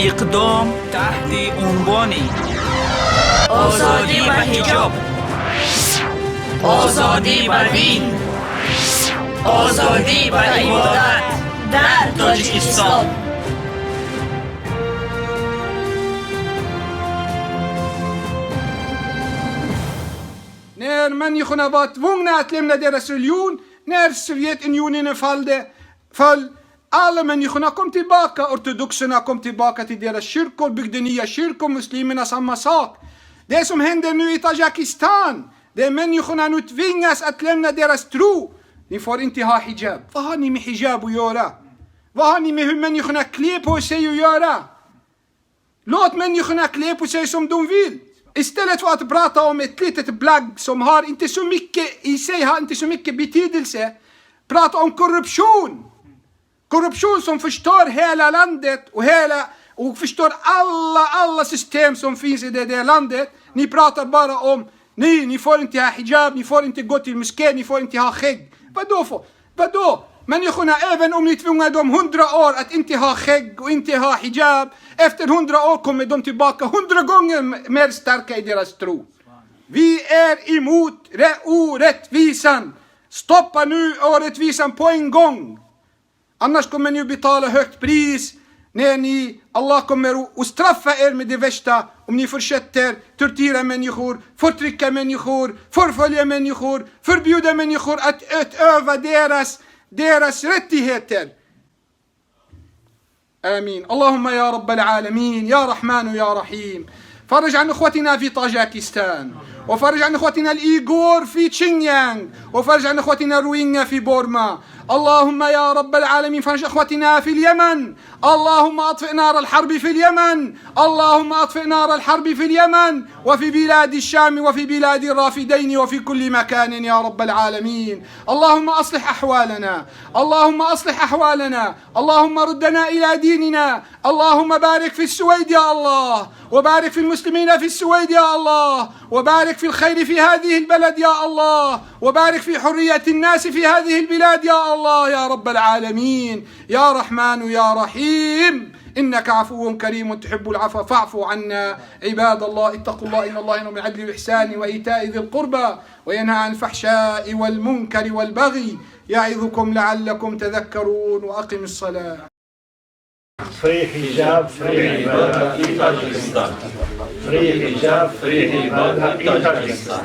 اقدام تحت عنوان آزادی و حجاب، آزادی و دین، آزادی و عبادت در تاجیکستان. När människorna var tvungna att lämna deras religion, när Sovjetunionen föll, alla människorna kom tillbaka, ortodoxerna kom tillbaka till deras kyrkor, byggde nya kyrkor, muslimerna samma sak. Det som händer nu i Tadzjikistan, där människorna nu tvingas att lämna deras tro. Ni får inte ha hijab. Vad har ni med hijab att göra? Vad har ni med hur människorna klär på sig att göra? Låt människorna klä på sig som de vill. Istället för att prata om ett litet plagg som har inte så mycket i sig, har inte så mycket betydelse. Prata om korruption. Korruption som förstör hela landet och förstör alla system som finns i det landet. Ni pratar bara om ni får inte ha hijab, ni får inte gå till moskén, ni får inte ha skägg. Vadå? Människorna, även om ni tvingar dem 100 år att inte ha skägg och inte ha hijab, efter 100 år kommer de tillbaka 100 gånger mer starka i deras tro. Vi är emot orättvisan. Stoppa nu orättvisan på en gång. Annars kommer ni betala högt pris när Allah kommer att straffa er med det värsta om ni fortsätter tortera människor, förtrycka människor, förfölja människor, förbjuda människor att utöva deras rättigheter. آمين. اللهم يا رب العالمين يا رحمن يا رحيم فرج عن اخوتنا في طاجيكستان، وفرج عن اخوتنا الايغور في تشينيانغ، وفرج عن اخوتنا الروينغا في بورما. اللهم يا رب العالمين فرج اخوتنا في اليمن. اللهم اطفئ نار الحرب في اليمن. اللهم اطفئ نار الحرب في اليمن وفي بلاد الشام وفي بلاد الرافدين وفي كل مكان يا رب العالمين. اللهم اصلح احوالنا، اللهم اصلح احوالنا، اللهم ردنا الى ديننا. اللهم بارك في السويد يا الله، وبارك في المسلمين في السويد يا الله، وبارك في الخير في هذه البلد يا الله، وبارك في حرية الناس في هذه البلاد يا الله يا رب العالمين. يا رحمن يا رحيم إنك عفو كريم تحب العفو فاعف عنا. عباد الله اتقوا الله إن الله يأمر بالعدل والإحسان وإيتاء ذي القربى وينهى عن الفحشاء والمنكر والبغي يعظكم لعلكم تذكرون. وأقم الصلاة. Free hijab, free ibadah in Tajikistan. Free hijab, free ibadah in Tajikistan.